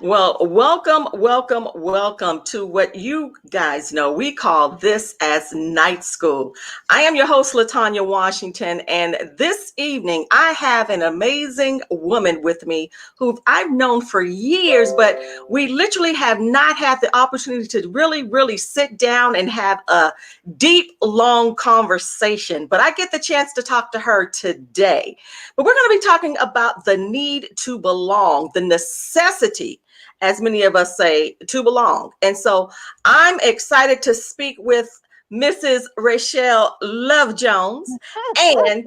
Well, welcome to what you guys know we call this as night school. I am your host, Latanya Washington, and this evening I have an amazing woman with me who I've known for years, but we literally have not had the opportunity to really sit down and have a deep, long conversation. But I get the chance to talk to her today. But we're going to be talking about the need to belong, the necessity, as many of us say, to belong. And so I'm excited to speak with Mrs. Rachelle Love Jones, and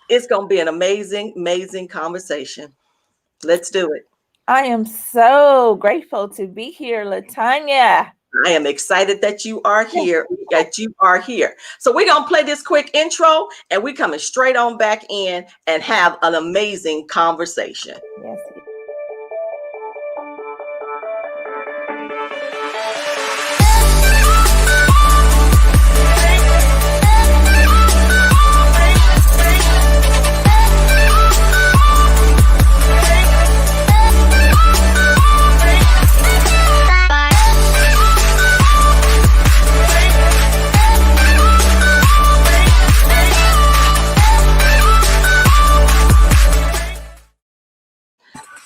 it's going to be an amazing conversation. Let's do it. I am so grateful to be here, Latanya. I am excited that you are here, So we're going to play this quick intro and we're coming straight on back in and have an amazing conversation. Yes.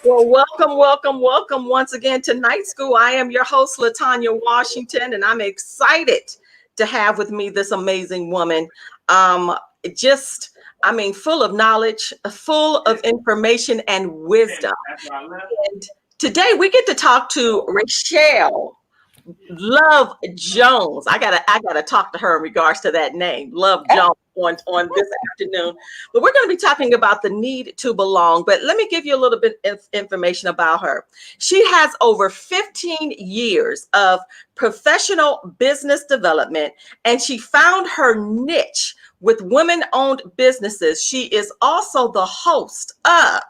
Well, welcome once again to Night School. I am your host, Latanya Washington, and I'm excited to have with me this amazing woman. Full of knowledge, full of information and wisdom. And today we get to talk to Rachelle Love Jones. I gotta talk to her in regards to that name, Love Jones, on this afternoon. But we're going to be talking about the need to belong. But let me give you a little bit of information about her. She has over 15 years of professional business development, and she found her niche with women-owned businesses. She is also the host of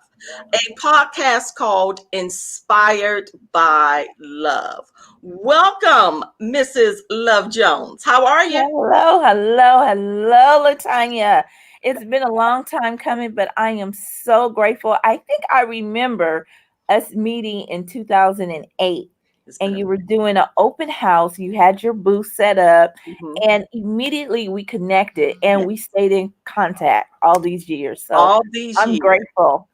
a podcast called Inspired by Love. Welcome, Mrs. Love Jones. How are you? Hello, Latanya. It's been a long time coming, but I am so grateful. I think I remember us meeting in 2008. And you were doing an open house. You had your booth set up, and immediately we connected and we stayed in contact all these years. So I'm grateful.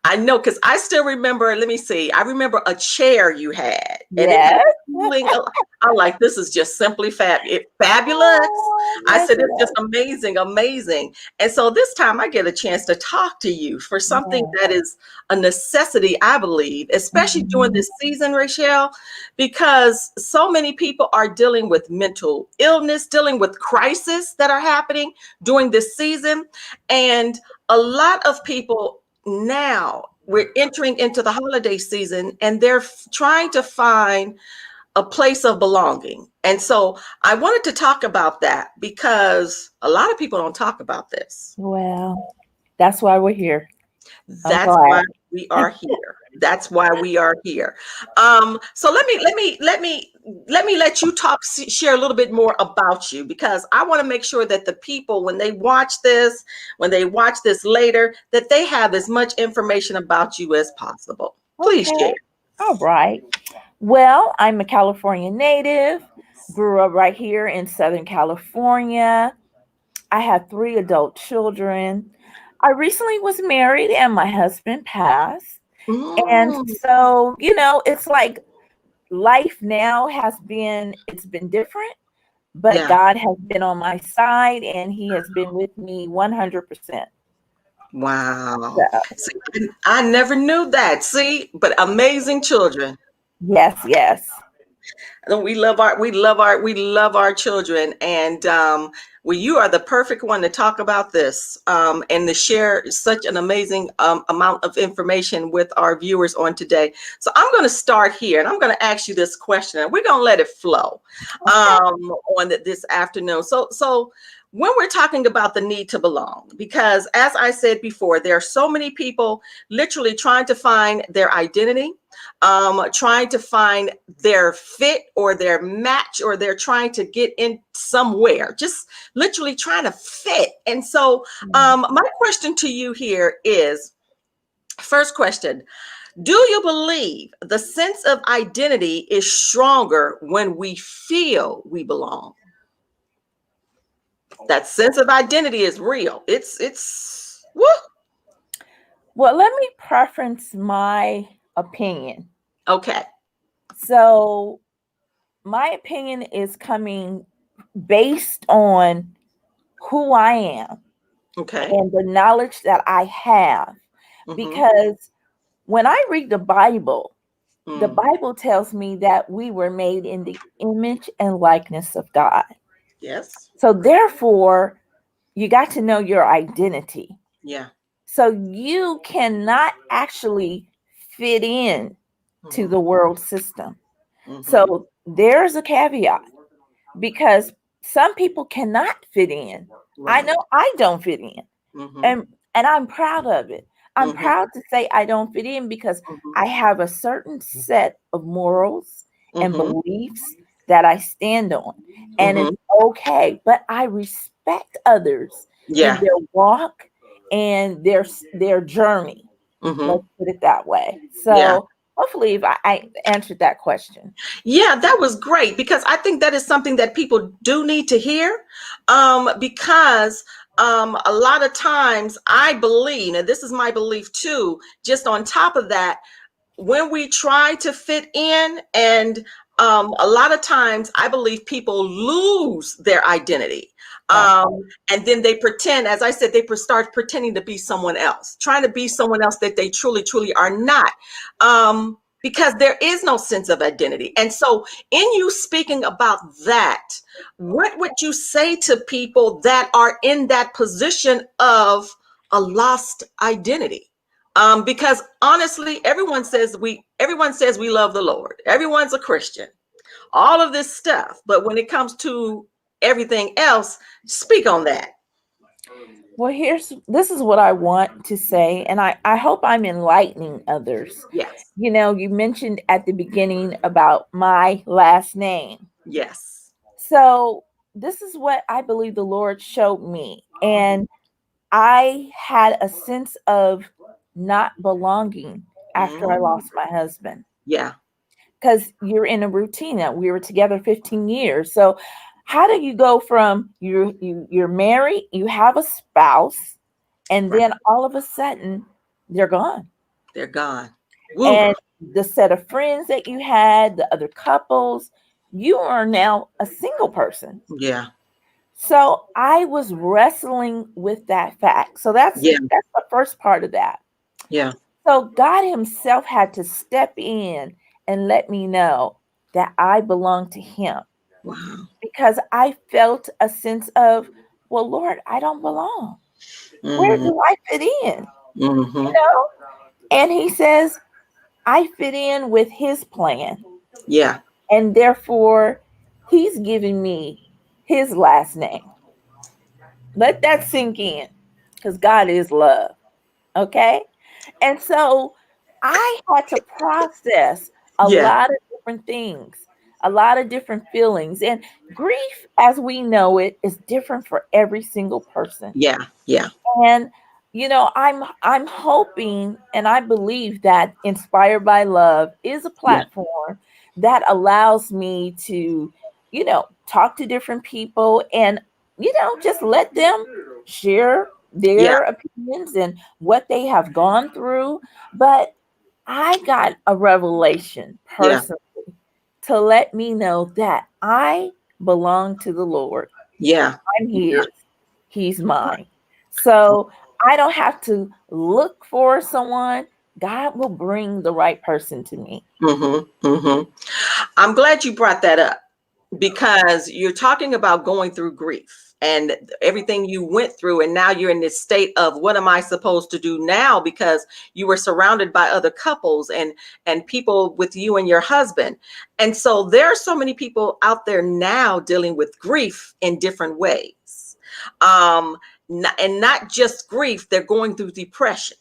I know, because I still remember, let me see, I remember a chair you had. And yes. I'm like, this is just simply fabulous. I said, it's just amazing. And so this time I get a chance to talk to you for something that is a necessity, I believe, especially during this season, Rachelle, because so many people are dealing with mental illness, dealing with crises that are happening during this season. And a lot of people now, we're entering into the holiday season and they're trying to find a place of belonging. And so I wanted to talk about that because a lot of people don't talk about this. Well, that's why we're here. That's why we are here. That's why we are here. So let me let you share a little bit more about you, because I want to make sure that the people, when they watch this later, that they have as much information about you as possible. Please share. All right. Well, I'm a California native, grew up right here in Southern California. I have 3 adult children. I recently was married and my husband passed. And so, it's like life now it's been different, but God has been on my side and he has been with me 100%. Wow. See, I never knew that. See, but amazing children. Yes. We love our children. And well, you are the perfect one to talk about this and to share such an amazing amount of information with our viewers on today. So I'm going to start here and I'm going to ask you this question and we're going to let it flow on this afternoon. So when we're talking about the need to belong, because as I said before, there are so many people literally trying to find their identity, trying to find their fit or their match, or they're trying to get in somewhere, just literally trying to fit. And so my question to you here is, first question, Do you believe the sense of identity is stronger when we feel we belong? That sense of identity is real. It's woo. Well, let me preference my opinion. Okay. So, my opinion is coming based on who I am Okay. and the knowledge that I have. Mm-hmm. Because when I read the Mm. Bible tells me that we were made in the image and likeness of God. Yes. So, therefore, you got to know your identity. Yeah. So, you cannot actually fit in to Mm-hmm. the world system. Mm-hmm. So, there's a caveat because some people cannot fit in. I Right. know I don't fit in. Mm-hmm. And I'm proud of it. I'm Mm-hmm. proud to say I don't fit in because Mm-hmm. I have a certain set of morals and Mm-hmm. beliefs that I stand on. And Mm-hmm. it's okay, but I respect others in Yeah. their walk and their journey. Mm-hmm. Let's put it that way. Yeah. So hopefully if I answered that question. Yeah, that was great because I think that is something that people do need to hear. Because a lot of times I believe, and this is my belief too, just on top of that, when we try to fit in, and a lot of times I believe people lose their identity. That's And then they pretend, as I said, start pretending to be someone else, trying to be someone else that they truly, truly are not. Because there is no sense of identity. And so, in you speaking about that, what would you say to people that are in that position of a lost identity? Because honestly, everyone says we love the Lord. Everyone's a Christian. All of this stuff, but when it comes to everything else, speak on that. Well, this is what I want to say, and I hope I'm enlightening others. Yes, You know, you mentioned at the beginning about my last name. yes. So, this is what I believe the Lord showed me. Mhm. And I had a sense of not belonging after I Mm. lost my husband Yeah, because you're in a routine. Now we were together 15 years. So, how do you go from you're married, you have a spouse, and right. then all of a sudden they're gone? They're gone. Woo. And the set of friends that you had, the other couples, you are now a single person. Yeah, So I was wrestling with that fact. So yeah, that's the first part of that. yeah. So God himself had to step in and let me know that I belong to him Wow. because I felt a sense of, well, Lord, I don't belong. Where Mm, do I fit in? You mm-hmm. know? And he says, I fit in with his plan. Yeah, And therefore, he's giving me his last name. Let that sink in because God is love. Okay. And so I had to process a yeah, lot of different things, a lot of different feelings. And grief, as we know it, is different for every single person. yeah, yeah, And I'm hoping and I believe that Inspired by Love is a yeah, platform that allows me to, talk to different people and just let them share yeah, their opinions and what they have gone through. But I got a revelation yeah, personally to let me know that I belong to the Lord. yeah, I'm yeah. his, he's mine. So I don't have to look for someone. God will bring the right person to me. Mm-hmm. Mm-hmm. I'm glad you brought that up because you're talking about going through grief and everything you went through, and now you're in this state of what am I supposed to do now, because you were surrounded by other couples and people with you and your husband. And so there are so many people out there now dealing with grief in different ways. And not just grief, they're going through depression.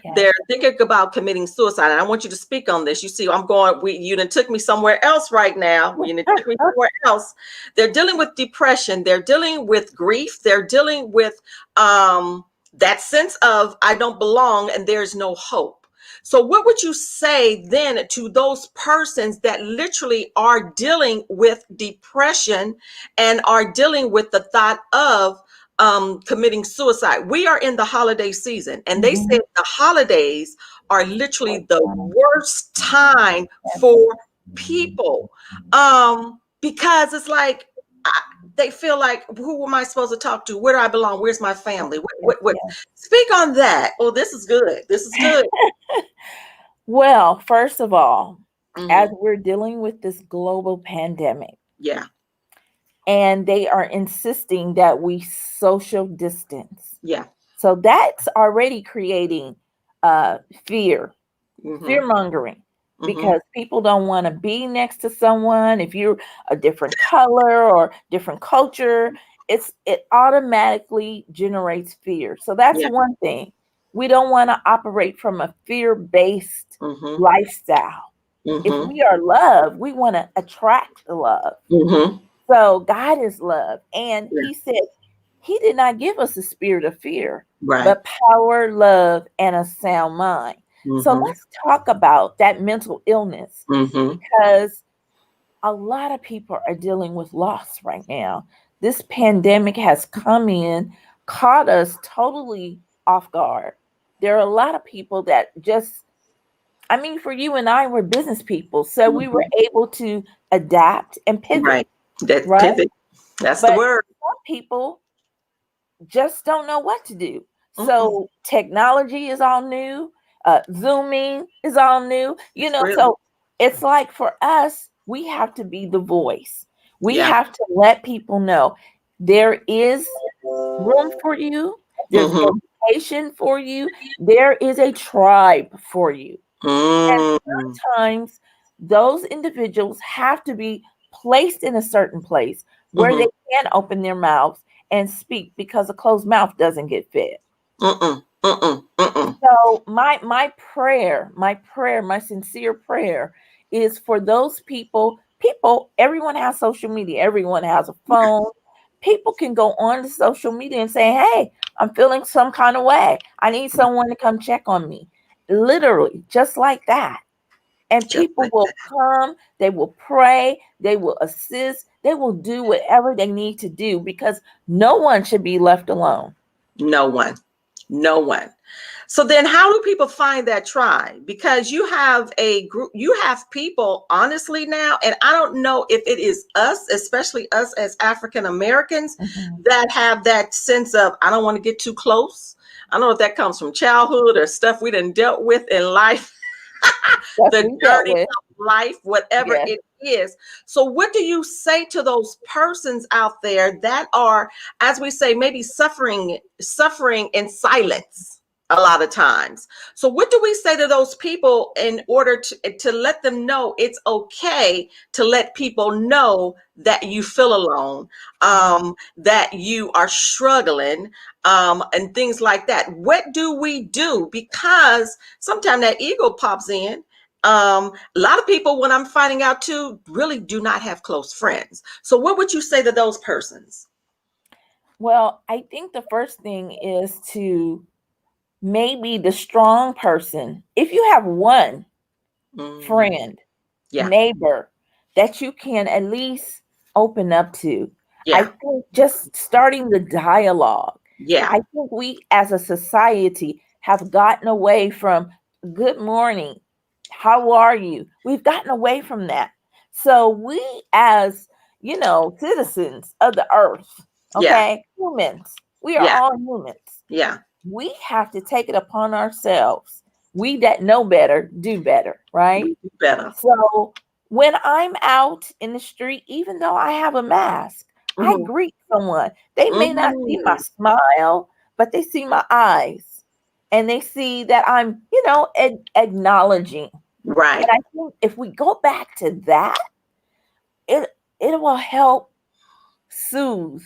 Yes. They're thinking about committing suicide. And I want you to speak on this. You see, you done took me somewhere else right now. You done took me somewhere else. They're dealing with depression. They're dealing with grief. They're dealing with that sense of I don't belong and there's no hope. So, what would you say then to those persons that literally are dealing with depression and are dealing with the thought of committing suicide? We are in the holiday season, and they say Mhm. the holidays are literally the Um, worst time for people, because it's like they feel like, who am I supposed to talk to? Where do I belong? Where's my family? Yes, What? yes. Speak on that. Oh, this is good. This is good. Well, first of all, as Hmm. we're dealing with this global pandemic, Yeah. and they are insisting that we social distance. Yeah. So that's already creating uh, fear, Hmm. fear mongering, Hmm. because people don't want to be next to someone. If you're a different color or different culture, it automatically generates fear. So that's Yeah. one thing. We don't want to operate from a fear-based Hmm. lifestyle. If Hmm. we are love, we want to attract love. Hmm. So God is love. And Yeah. he said he did not give us a spirit of fear, Right. but power, love, and a sound mind. So Hmm. let's talk about that mental illness, Hmm. because a lot of people are dealing with loss right now. This pandemic has come in, caught us totally off guard. There are a lot of people that just, I mean, for you and I, we're business people. So we were Hmm. able to adapt and pivot, Right. That right? pivot. That's the But word. some people just don't know what to do. Mm-mm. So technology is all new. Zooming is all new. It's real. So it's like for us, we have to be the voice. We Yeah. have to let people know there is room for you. There's Hmm. education for you. There is a tribe for you. And Mm. sometimes those individuals have to be placed in a certain place where Hmm. they can open their mouths and speak, because a closed mouth doesn't get fed. Mm-mm. Mm-mm. Mm-mm. So my sincere prayer is for those people. People, everyone has social media, everyone has a phone. People can go on to social media and say, "Hey, I'm feeling some kind of way. I need someone to come check on me." Literally, just like that. And Just people like will that. come, they will pray, they will assist, they will do whatever they need to do, because no one should be left alone. No one. No one. So then how do people find that tribe? Because you have a group, you have people, honestly now, and I don't know if it is us, especially us as African Americans, Mhm. that have that sense of, I don't want to get too close. I don't know if that comes from childhood or stuff we done dealt with in life, Stuff the we dealt journey with. of life, whatever Yes. it is. So, what do you say to those persons out there that are, as we say, maybe suffering in silence? A lot of times. So, what do we say to those people in order to let them know it's okay to let people know that you feel alone, that you are struggling, and things like that? What do we do? Because sometimes that ego pops in. A lot of people, when I'm finding out too, really do not have close friends. So, what would you say to those persons? Well, I think the first thing is to maybe the strong person. If you have one Mm, friend, yeah, neighbor that you can at least open up to. I yeah, think just starting the dialogue. yeah, I think we as a society have gotten away from good morning, how are you? We've gotten away from that. So we as, citizens of the earth, yeah, okay, humans, we are yeah, all humans. yeah. We have to take it upon ourselves. We that know better do better, right? We do better. So when I'm out in the street, even though I have a mask, I Mhm. greet someone. They may not see my Mm, smile, but they see my eyes, and they see that I'm, acknowledging. And right. I think if we go back to that, it it will help soothe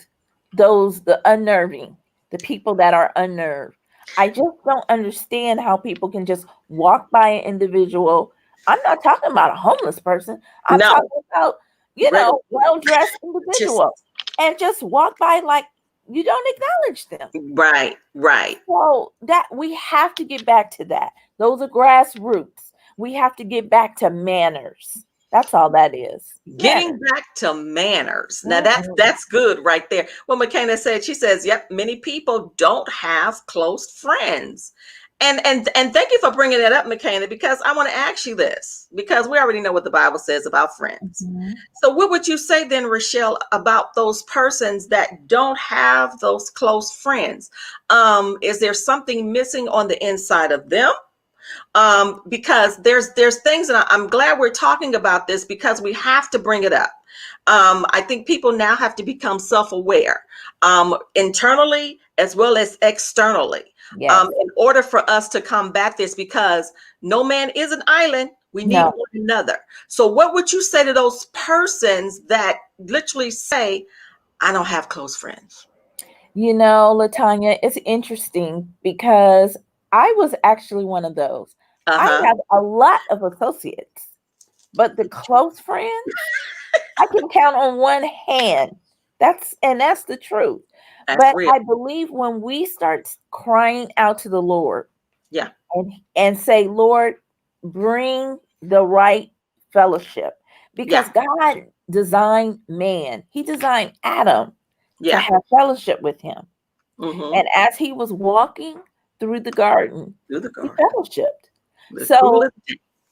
the unnerving, the people that are unnerved. I just don't understand how people can just walk by an individual. I'm not talking about a homeless person. I'm No, talking about, regular. well-dressed Just individual, and just walk by like you don't acknowledge them. Right, right. So that we have to get back to that. Those are grassroots. We have to get back to manners. That's all that is. Getting Manners. back to manners. Now Mm-mm. that's good right there. What McKenna said, she says, "Yep, many people don't have close friends." And thank you for bringing that up, McKenna, because I want to ask you this because we already know what the Bible says about friends. Mhm. So what would you say then, Rochelle, about those persons that don't have those close friends? Is there something missing on the inside of them? Because there's things, and I'm glad we're talking about this because we have to bring it up. I think people now have to become self-aware, internally as well as externally, Yes. in order for us to combat this. Because no man is an island. We need No. one another. So, what would you say to those persons that literally say, "I don't have close friends"? Latanya, it's interesting because I was actually one of those. Uh I huh. have a lot of associates, but the close friends, I can count on one hand. That's the truth. That's But real. I believe when we start crying out to the Lord Yeah. and say, Lord, bring the right fellowship. Because Yeah. God designed man. He designed Adam to Yeah. have fellowship with him. Mm-hmm. And as he was walking through the garden, Through the he garden. fellowshipped. The So coolest.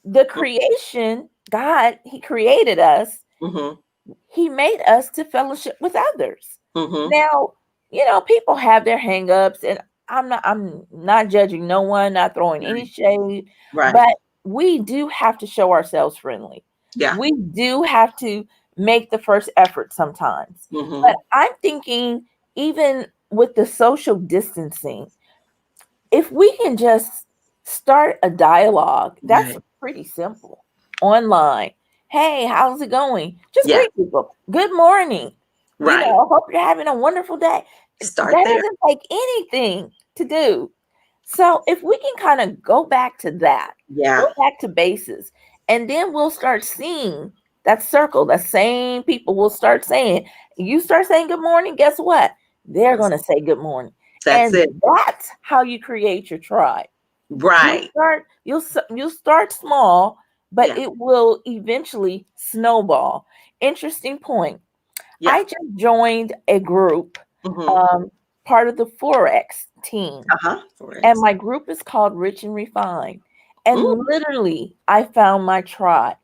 the creation, God, he created us. Mm-hmm. He made us to fellowship with others. Mm-hmm. Now, people have their hangups, and I'm not judging no one, not throwing any Right. shade, Right. but we do have to show ourselves friendly. Yeah. We do have to make the first effort sometimes. But Mm-hmm. I'm thinking, even with the social distancing, if we can just start a dialogue, that's Right. pretty simple online. Hey, how's it going? Just Yeah. greet people. Good morning. Right. Hope you're having a wonderful day. Start That there. doesn't take anything to do. So if we can kind of go back to that, Yeah. go back to bases, and then we'll start seeing that circle, the same people will start saying, you start saying good morning, guess what? They're That's going to say good morning. that's And it. that's how you create your tribe. Right. You'll start small, but Yeah. it will eventually snowball. Interesting point. Yeah. I just joined a group, Mm-hmm. um, part of the Forex team, Uh-huh. and Forex. my group is called Rich and Refined. And Mm. literally, I found my tribe.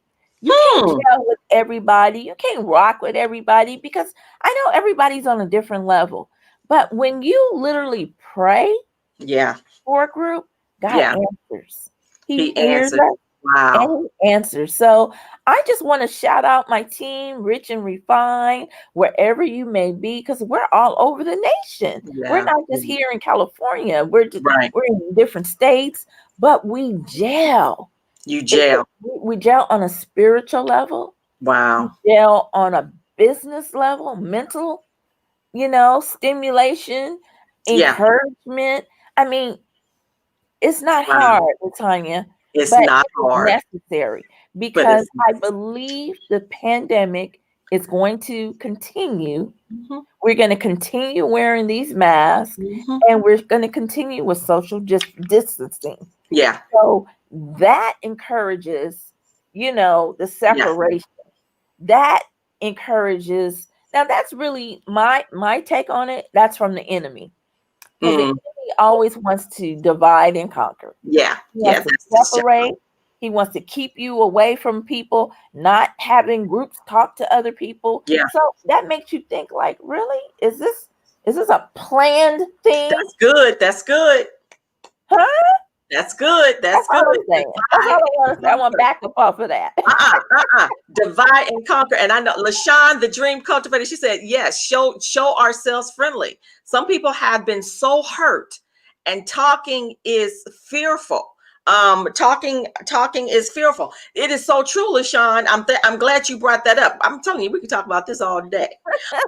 You can't Hmm. gel with everybody. You can't rock with everybody because I know everybody's on a different level. But when you literally pray Yeah. for a group, God Yeah. answers. He He hears answered. us Wow. and he answers. So I just want to shout out my team, Rich and Refined, wherever you may be, because we're all over the nation. We're Yeah. not just here in California. Right. We're in different states, but we gel. You jail. We gel on a spiritual level. We Wow. gel on a business level, mental, stimulation, Yeah. encouragement. I mean, it's not Wow. hard, Latanya, It's but not it is hard, necessary but because it's I believe the pandemic is going to continue. mhm, We're going to continue wearing these masks mhm. and we're going to continue with social distancing. Yeah. So that encourages, the Yeah. separation. That encourages. Now that's really my take on it. That's from the enemy because the Mm. enemy always wants to divide and conquer. Yeah. He Yeah. wants to That's the show. separate. He wants to keep you away from people, not having groups talk to other people. Yeah. So that makes you think like, really? Is this a planned thing? That's good. That's good. Huh? That's good. That's That's good. all I'm saying. That's all Divide I want to and say. I want to conquer. back up off of that. Divide and conquer. And I know LaShawn, the dream cultivator, she said, yes, show ourselves friendly. Some people have been so hurt, and talking is fearful. Talking is fearful. It is so true, LaShawn. I'm glad you brought that up. I'm telling you, we could talk about this all day.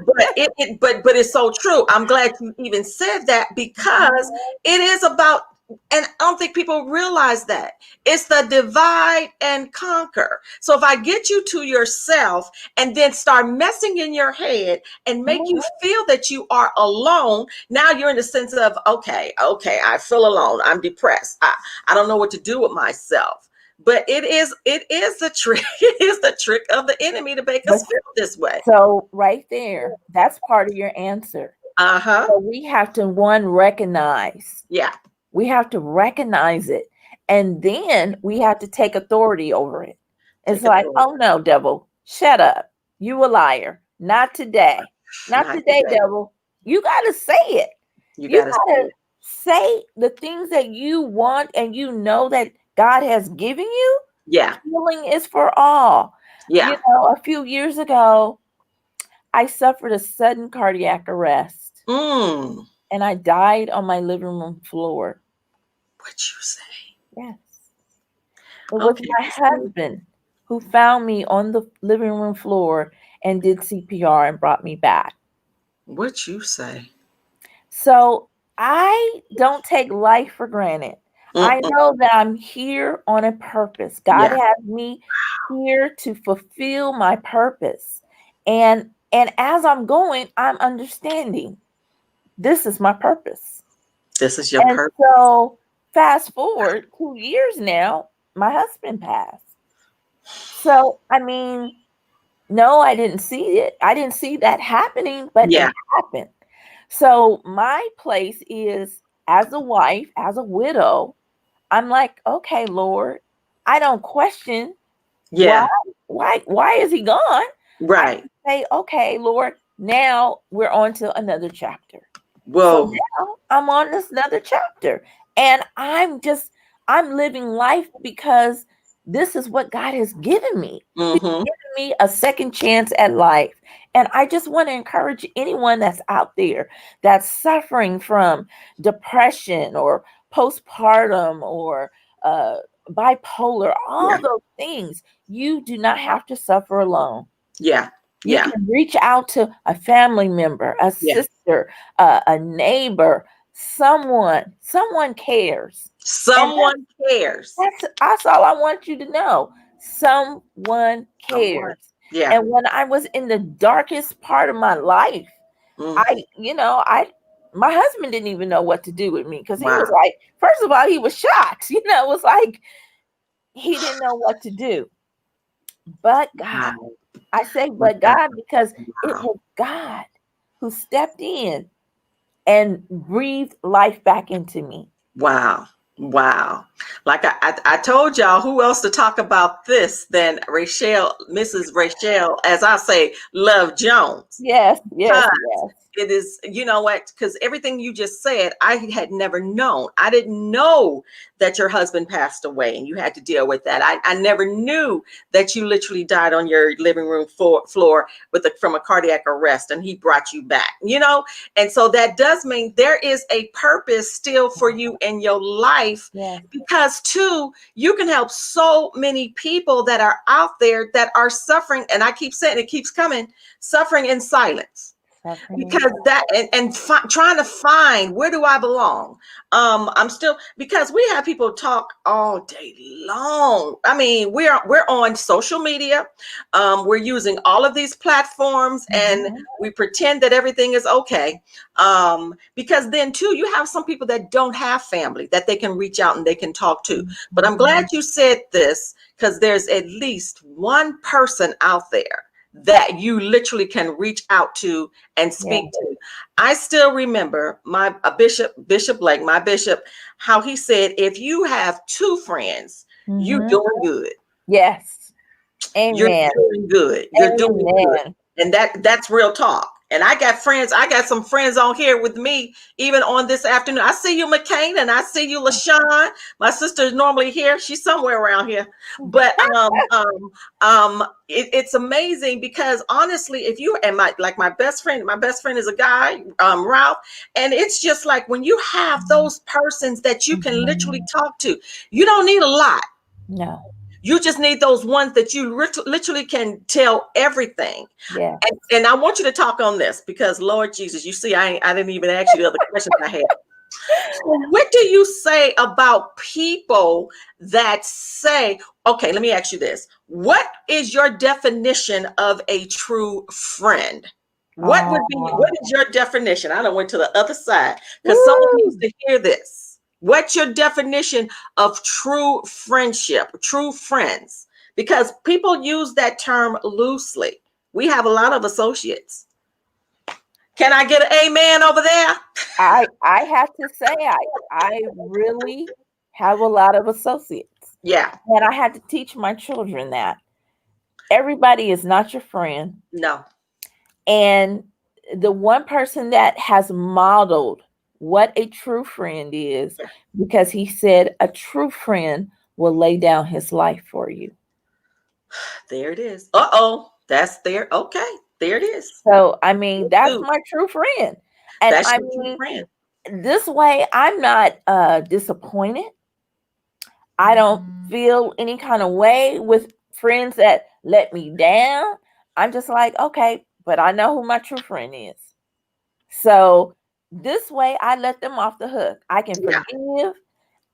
But it's so true. I'm glad you even said that because it is about And I don't think people realize that. It's the divide and conquer. So if I get you to yourself and then start messing in your head and make you Mhm. feel that you are alone, now you're in the sense of, okay, I feel alone. I'm depressed. I don't know what to do with myself. But it is the trick. It is the trick of the enemy to make us But feel this way. so right there, that's part of your answer. Uh-huh. So we have to one recognize. Yeah. We have to recognize it. And then we have to take authority over it. It's Take like, authority. oh no, devil, shut up. You a liar. Not today. Not Not today, today. devil. You got to say it. You You gotta got say to it. say the things that you want and you know that God has given you. Yeah. Healing is for all. Yeah. A few years ago, I suffered a sudden cardiac arrest Mm. and I died on my living room floor. What you say? Yes. It was Okay. my husband who found me on the living room floor and did CPR and brought me back. What you say? So I don't take life for granted. I Mm-mm. know that I'm here on a purpose. God Yeah. has me here to fulfill my purpose. And as I'm going, I'm understanding this is my purpose. This is your And purpose. so fast forward 2 years now, my husband passed. So I mean, no, I didn't see it. I didn't see that happening, but it Yeah. happened. So my place is as a wife, as a widow, I'm like, okay, Lord, I don't question why Yeah. why is he gone? I Right. just say, okay, Lord, now we're on to another chapter. So Whoa. now I'm on this another chapter. And I'm living life because this is what God has given me. He's Mm-hmm. given me a second chance at life. And I just want to encourage anyone that's out there that's suffering from depression or postpartum or uh, bipolar, Yeah. all those things. You do not have to suffer alone. Yeah. You Yeah. can reach out to a family member, a Yeah. sister, a neighbor, someone cares. And Someone cares. that's all I want you to know. Someone Someone. cares. Yeah. And when I was in the darkest part of my life, Mm. I my husband didn't even know what to do with me because he was Wow. like, first of all, he was shocked. It was like he didn't know what to do. But God. Wow. I say, But but God. God, because it Wow. was God who stepped in and breathed life back into me. Wow. Wow. Like I told y'all, who else to talk about this than Rachel, Mrs. Rachel, as I say, Love Jones. Yes, yes, yes. It is, you know what, because everything you just said I had never known. I didn't know that your husband passed away and you had to deal with that. I never knew that you literally died on your living room floor with from a cardiac arrest and he brought you back, and so that does mean there is a purpose still for you in your life, Yes, because too you can help so many people that are out there that are suffering, and I keep saying it keeps coming, suffering in silence, suffering in because that and trying to find where do I belong. I'm still, because we have people talk all day long. I mean, we're on social media, we're using all of these platforms and silence. we pretend that everything is okay, because then too you have some people that don't have family that they can reach out and they can talk to. But I'm glad you said this, because there's at least one person out there that you literally can reach out to and Yes. speak to. I still remember my Bishop Blake, my bishop, how he said, if you have two friends, you Mhm. doing good. Yes. You're Amen. doing good. You're doing good. Amen. And that's real talk. And I got some friends on here with me, even on this afternoon. I see you, McCain, and I see you, LaShawn. My sister is normally here. She's somewhere around here. But it's amazing, because honestly, if you and my best friend is a guy, Ralph, and it's just like when you have those persons that you can literally Mhm. talk to, you don't need a lot. No. You just need those ones that you literally can tell everything. Yes. And I want you to talk on this, because Lord Jesus, you see, I didn't even ask you the other questions I had. So what do you say about people that say, okay, let me ask you this. What is your definition of a true friend? What Oh, is your definition? I don't went to the other side because someone needs woo. to hear this. What's your definition of true friendship, true friends? Because people use that term loosely. We have a lot of associates. Can I get an amen over there? I have to say I really have a lot of associates. Yeah, And I had to teach my children that everybody is not your friend. no. And the one person that has modeled what a true friend is, because he said a true friend will lay down his life for you. There it is. Uh-oh. That's there. Okay. There it is. So, I mean, that's Dude, my true friend. And that's I your true mean, friend. this way I'm not disappointed. I don't feel any kind of way with friends that let me down. I'm just like, okay, but I know who my true friend is. So this way I let them off the hook. I can Yeah. forgive,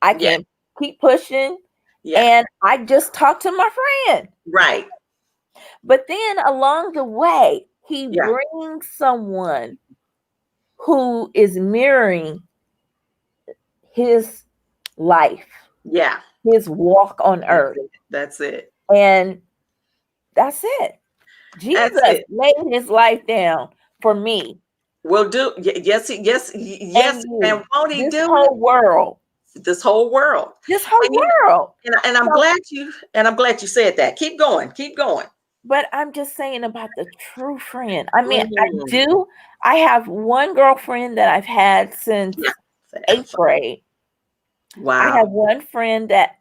I Yeah. can keep pushing, Yeah. and I just talk to my friend. Right. But then along the way, he Yeah. brings someone who is mirroring his life, Yeah. his walk on That's earth. it. That's it. And that's it. That's Jesus it. laid his life down for me We'll do. Yes. Yes. and Yes. And you, won't he this do it? whole world, This whole world. this whole And you world. So, and I'm glad you said that. Keep going. Keep going. but I'm just saying about the true friend. I mean, Mm, I have one girlfriend that I've had yeah. since eighth Forever. grade. I have Wow. one friend that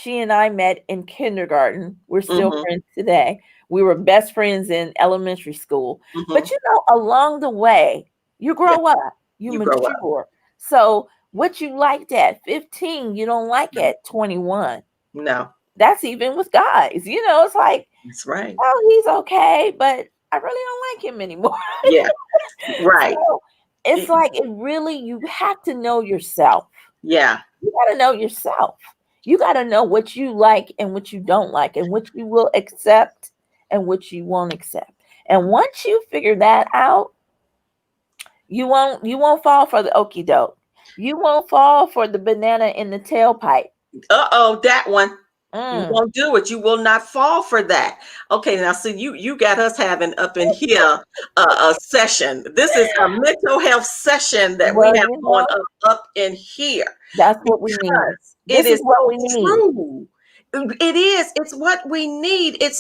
she and I met in kindergarten. We're still Mm-hmm. friends today. We were best friends in elementary school. Mm-hmm. But you know, along the way, you Yeah. grow up, you You grow up. mature. So what you liked at 15, you don't like No. at 21. No. That's even with guys. You know, it's like, That's right. oh, he's okay, but I really don't like him anymore. Yeah. Right. So it's Y- like it really, you have to know yourself. Yeah. You got to know yourself. You got to know what you like and what you don't like, and what you will accept and what you won't accept. And once you figure that out, you won't fall for the okey doke. You won't fall for the banana in the tailpipe. Uh-oh, that one. You Mm. won't do it. You will not fall for that. Okay, now see you got us having up in here a session. This is a mental health session that we Well, have going up in here that's what we need. because it This is is what so we need. true. It is. It's what we need. It's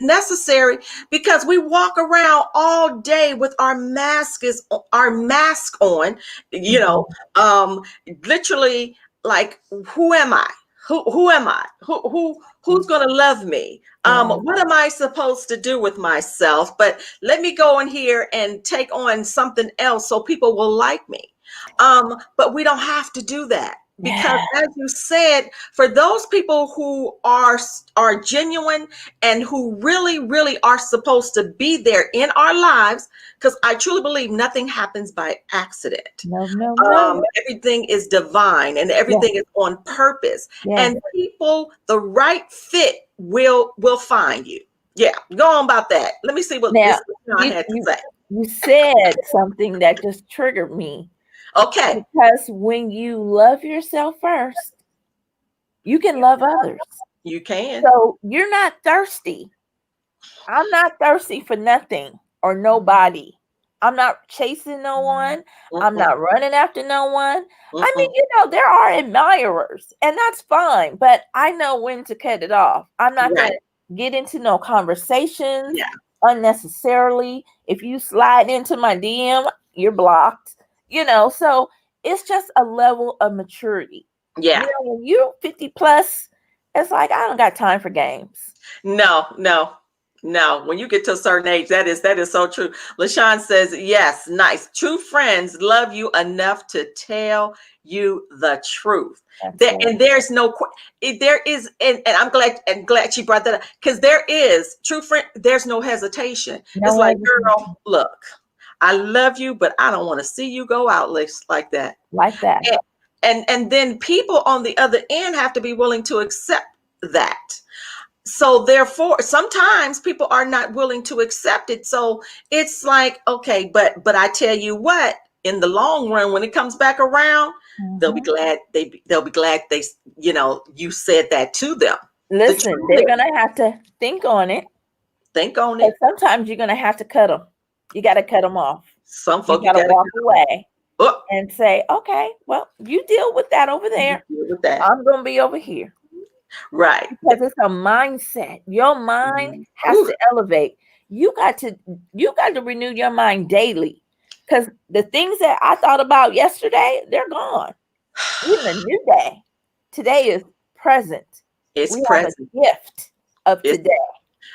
necessary because we walk around all day with our mask on. You know, Mhm. um, literally, like, who am I? Who am I? Who's going to love me? Right. What am I supposed to do with myself? But let me go in here and take on something else so people will like me. But we don't have to do that because, Yeah. as you said, for those people who are genuine and who really are supposed to be there in our lives, because I truly believe nothing happens by accident. No, no, no. Everything is divine and Yeah. everything is on purpose. Yeah. And people, the right fit will find you. Yeah, go on about that. Let me see what Now, this I you had to you say. you said something that just triggered me, Okay, because when you love yourself first, you can love others. you can. So you're not thirsty. I'm not thirsty for nothing or nobody. I'm not chasing no one. I'm Mm-mm, not running after no one. I mean, mm-mm. there are admirers, and that's fine, but I know when to cut it off. I'm not going Right. to get into no conversations Yeah. unnecessarily. If you slide into my DM, you're blocked. So it's just a level of maturity. Yeah. When you're 50 plus, it's like I don't got time for games. No, no, no. When you get to a certain age, that is so true. LaShawn says, yes, nice. True friends love you enough to tell you the truth. That's There it. and there's no there is, and I'm glad she brought that up because there is true friend, there's no hesitation. It's No like, hesitation. girl, look. I love you, but I don't want to see you go out like that. like that. And, and then people on the other end have to be willing to accept that. So therefore, sometimes people are not willing to accept it. So it's like, okay, but I tell you what, in the long run, when it comes back around, they'll be Mhm. glad they'll be glad you said that to them. The Listen, truth they're is, gonna have to think on it, think on and it. sometimes you're gonna have to cut them. You got to cut them off. Some You folk you got to gotta walk away oh, and say, "Okay, well, you deal with that over you there. deal with that. I'm gonna be over here." Right. Because it's a mindset. Your mind has Ooh. to elevate. You got to you got to renew your mind daily. Because the things that I thought about yesterday, they're gone. We're in a new day. Today is present. It's We have present. a gift of It's today.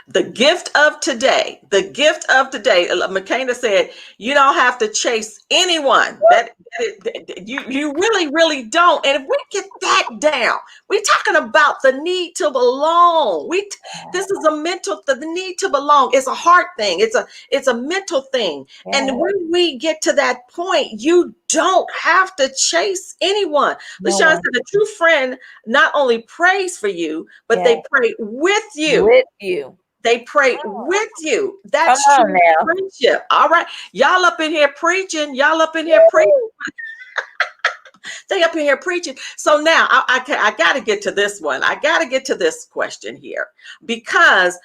the gift of today. The gift of today. McKenna said, "You don't have to chase anyone. You really don't." And if we get that down, we're talking about the need to belong. This is a mental. The need to belong. It's a heart thing. It's a mental thing. And Yeah, when we get to that point, you don't have to chase anyone. no LaShawn one. said, "A true friend not only prays for you, but Yeah, they pray with you." with you. They pray with you. Come That's on true now. friendship. All right. Y'all up in here preaching. Y'all up in here preaching. They up in here preaching. So now I got to get to this one. I got to get to this question here because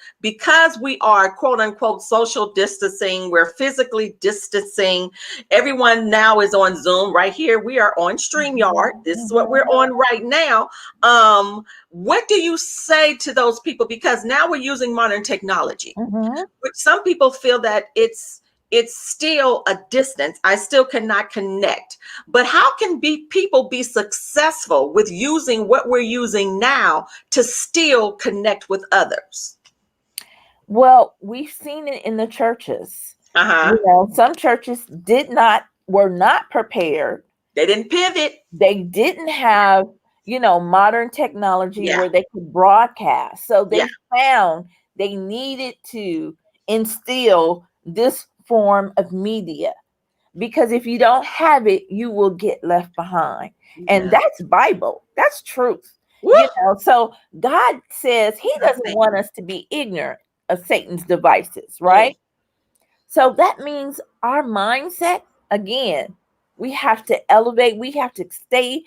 we are quote unquote social distancing. We're physically distancing. Everyone now is on Zoom right here. We are on StreamYard. This is what we're on right now. What do you say to those people? Because now we're using modern technology, Mhm. which some people feel that it's still a distance. I still cannot connect. But how can people be successful with using what we're using now to still connect with others? Well, we've seen it in the churches. Uh-huh. Some churches were not prepared. They didn't pivot. They didn't have, modern technology Yeah. where they could broadcast. So Yeah. they found they needed to instill this form of media, because if you don't have it, you will get left behind. And Yeah. that's Bible. That's truth. Woo! So God says he I doesn't think. want us to be ignorant of Satan's devices, Mm, right? So that means our mindset, again, we have to elevate, we have to stay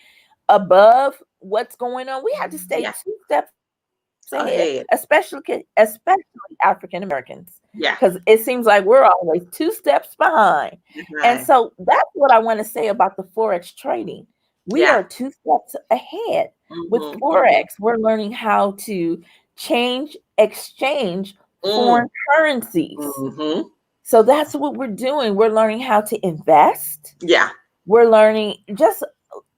above what's going on. We have to stay yeah. two steps ahead, Ahead. especially African Americans, Yeah. because it seems like we're always two steps behind. And Right. so that's what I want to say about the Forex trading. We Yeah. are two steps ahead. With Mm-hmm, mm-hmm, Forex, we're learning how to exchange mm, foreign currencies. mm-hmm. So that's what we're doing. We're learning how to invest. Yeah. We're learning just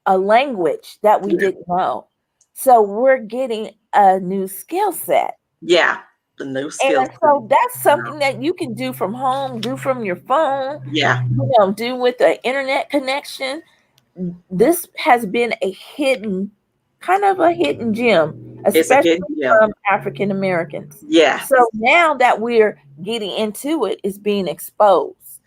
a language that we Yeah. didn't know. So we're getting a new skill set. Yeah. The new skills. And so that's something that you can do from home, do from your phone, Yeah. do with the internet connection. This has been kind of a hidden gem, It's a hidden especially gem. from African Americans. Yes. So now that we're getting into it, it's being exposed.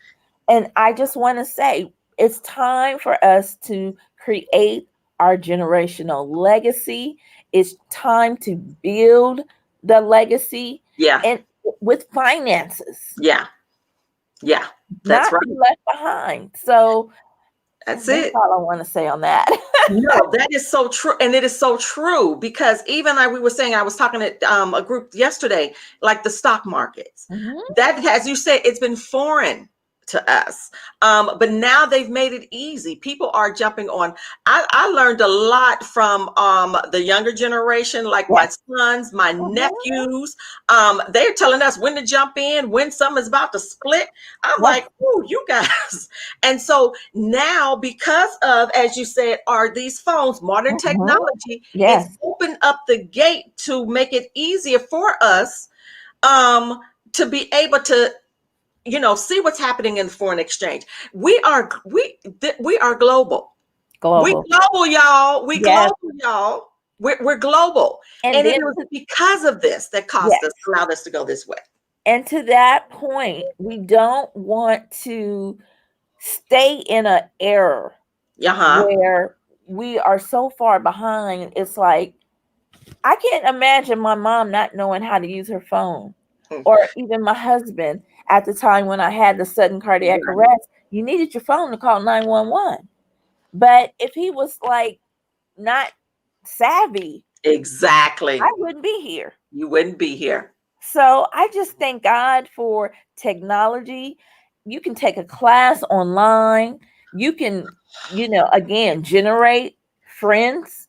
And I just want to say it's time for us to create our generational legacy. It's time to build the legacy Yeah. and with finances, Yeah. Yeah. That's not right. be left behind. So That's that's it. all I want to say on that. No, that is so true. And it is so true because even like we were saying, I was talking to a group yesterday, like the stock markets. Mhm. That, as you said, it's been foreign to us. But now they've made it easy. People are jumping on. I learned a lot from the younger generation, like my Yes. sons, my Mhm. nephews. They're telling us when to jump in, when something's about to split. I'm Yes. like, oh, you guys. And so now, because of, as you said, are these phones, modern Mhm. technology, it's Yes. opened up the gate to make it easier for us to be able to see what's happening in foreign exchange. We are global. We Global. global, y'all. We Yes. global, y'all. We're global, And and it then was because of this that yes. allowed us to go this way. And to that point, we don't want to stay in an error Uh-huh. where we are so far behind. It's like, I can't imagine my mom not knowing how to use her phone, Mm. or even my husband at the time when I had the sudden cardiac Right. arrest. You needed your phone to call 911. But if he was like not savvy, I Exactly. wouldn't be here. You wouldn't be here. So I just thank God for technology. You can take a class online. You can, again, generate friends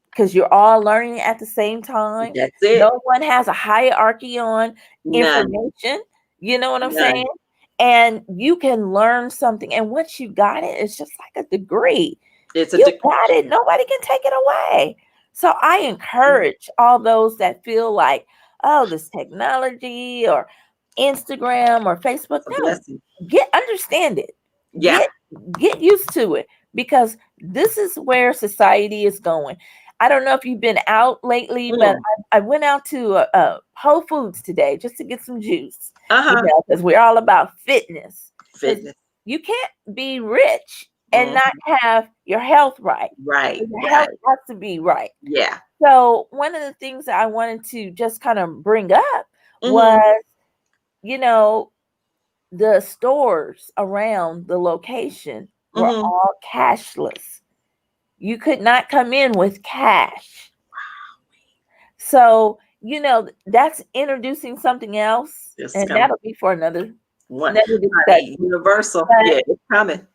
because you're all learning at the same time. That's it. No one has a hierarchy on None. information. You know what I'm saying? None. And you can learn something. And once you got it, it's just like a degree. It's a You got it. Nobody can take it away. So I encourage all those that feel like, oh, this technology or Instagram or Facebook. a No, blessing. understand it. Yeah. Get get used to it, because this is where society is going. I don't know if you've been out lately, but Mm. I went out to Whole Foods today just to get some juice, Uh-huh. because we're all about fitness. Because Fitness. you can't be rich and not Mhm. have your health right. Right. Your health Right. has to be right. Yeah. So one of the things that I wanted to just kind of bring up Hmm. was, you know, the stores around the location were Hmm. all cashless. You could not come in with cash. So, that's introducing something else, It's and coming. that'll be for One, another honey, discussion. universal. But Yeah, it's coming.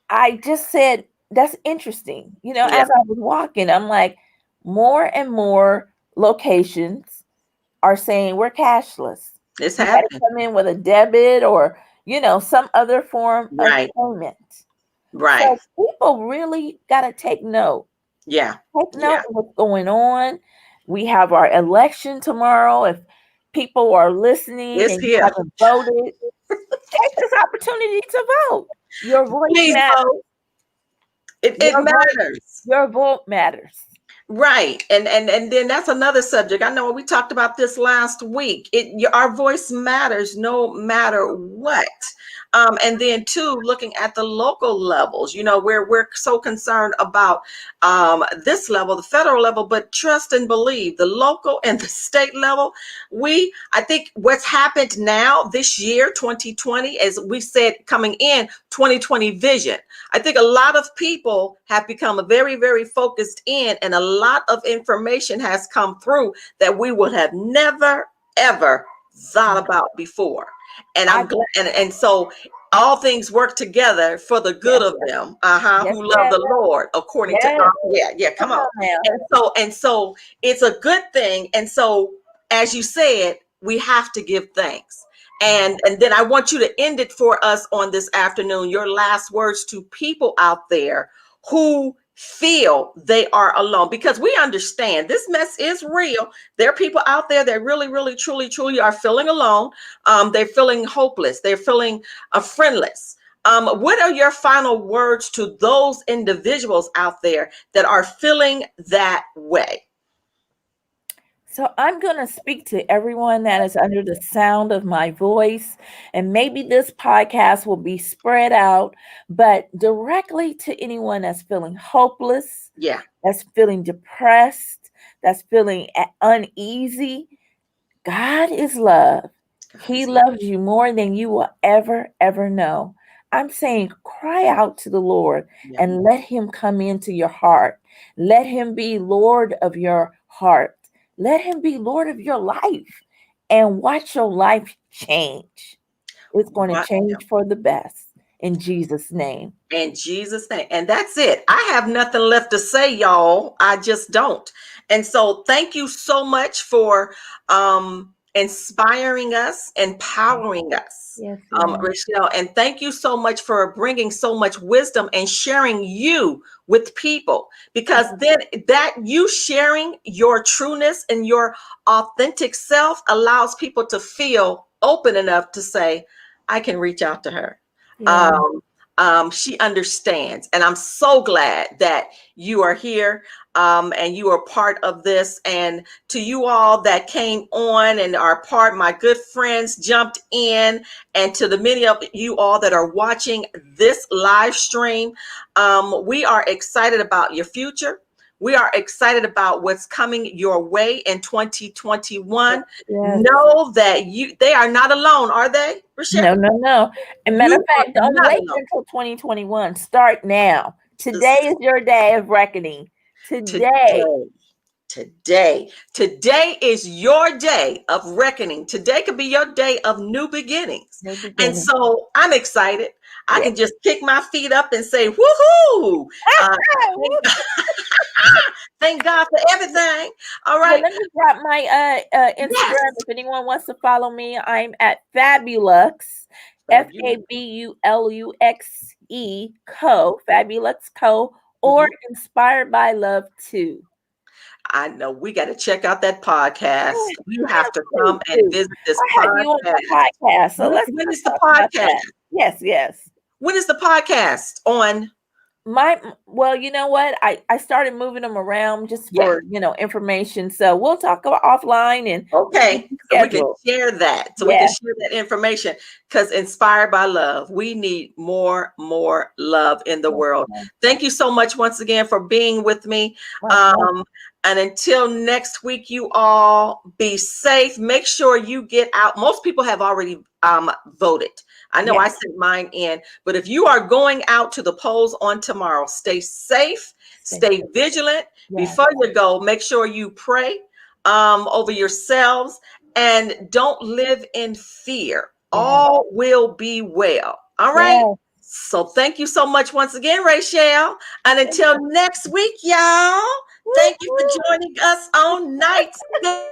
I just said that's interesting. Yeah. As I was walking, I'm like, more and more locations are saying we're cashless. It's You got to happening. come in with a debit or, some other form of Right. payment. Right. So people really got to take note. Yeah. Take note Yeah. of what's going on. We have our election tomorrow. If people are listening It's and you here. haven't voted, take this opportunity to vote. Your voice Please matters. vote. It Your voice, matters. your vote matters. Right. And then that's another subject. I know we talked about this last week. Our voice matters no matter what. And then too, looking at the local levels, where we're so concerned about this level, the federal level, but trust and believe the local and the state level. I think what's happened now this year, 2020, as we said, coming in 2020 vision. I think a lot of people have become very, very focused in, and a lot of information has come through that we would have never, ever thought about before. And I I'm glad, and so all things work together for the good Yes, of them, yes, who love yes, the Lord, according to, yes. yeah, yeah, Come come on. on now. And so it's a good thing. And so, as you said, we have to give thanks. And then I want you to end it for us on this afternoon. Your last words to people out there who feel they are alone, because we understand this mess is real. There are people out there that really, really, truly, truly are feeling alone. They're feeling hopeless. They're feeling friendless. What are your final words to those individuals out there that are feeling that way? So I'm going to speak to everyone that is under the sound of my voice. And maybe this podcast will be spread out, but directly to anyone that's feeling hopeless, Yeah. that's feeling depressed, that's feeling uneasy. God is love. God He is loves you more than you will ever, ever know. I'm saying cry out to the Lord yeah. and let Him come into your heart. Let Him be Lord of your heart. Let Him be Lord of your life, and watch your life change. It's going to What? change for the best in Jesus' name. In Jesus' name. And that's it. I have nothing left to say, y'all. I just don't. And so thank you so much for inspiring us, empowering us, Yes, yes. Rochelle. And thank you so much for bringing so much wisdom and sharing you with people. Because then that you sharing your trueness and your authentic self allows people to feel open enough to say, I can reach out to her. Yeah. Um, She understands. And I'm so glad that you are here, and you are part of this. And to you all that came on and are part, my good friends jumped in, and to the many of you all that are watching this live stream, we are excited about your future. We are excited about what's coming your way in 2021. Yes. Know that they are not alone, are they, Rochelle? No, no, no. And matter of You are fact, don't not wait alone. until 2021. Start now. Today This is your day of reckoning. Today. today. Today is your day of reckoning. Today could be your day of new beginnings. No And beginning. so I'm excited. I Yeah. can just kick my feet up and say, woohoo! Uh, thank, thank God for everything. All Well, right. let me drop my Yes. Instagram. If anyone wants to follow me, I'm at Fabulux, Fabulous. FABULUXE Co, Fabulux Co, or Mhm. Inspired by Love 2. I know we got to check out that podcast. You have to Please come and do. visit this I have you on podcast. my podcast, so When let's is the talk about podcast? that. Yes, yes. When is the podcast on? Well, you know what? I started moving them around just Yeah. for information. So we'll talk about offline and we Okay. can So we can schedule. share that. So we can Yes. share that information, because inspired by love, we need more love in the Yes, world. yes. Thank you so much once again for being with me. My pleasure. Um, and until next week, you all be safe. Make sure you get out. Most people have already voted. I know Yes. I sent mine in, but if you are going out to the polls on tomorrow, stay safe, Stay stay safe. vigilant. Yes. Before you go, make sure you pray over yourselves, and don't live in fear. Yes. All will be well. All right. Yes. So thank you so much once again, Rachel. And until next week, y'all, thank you for Woo-hoo. joining us on Night School.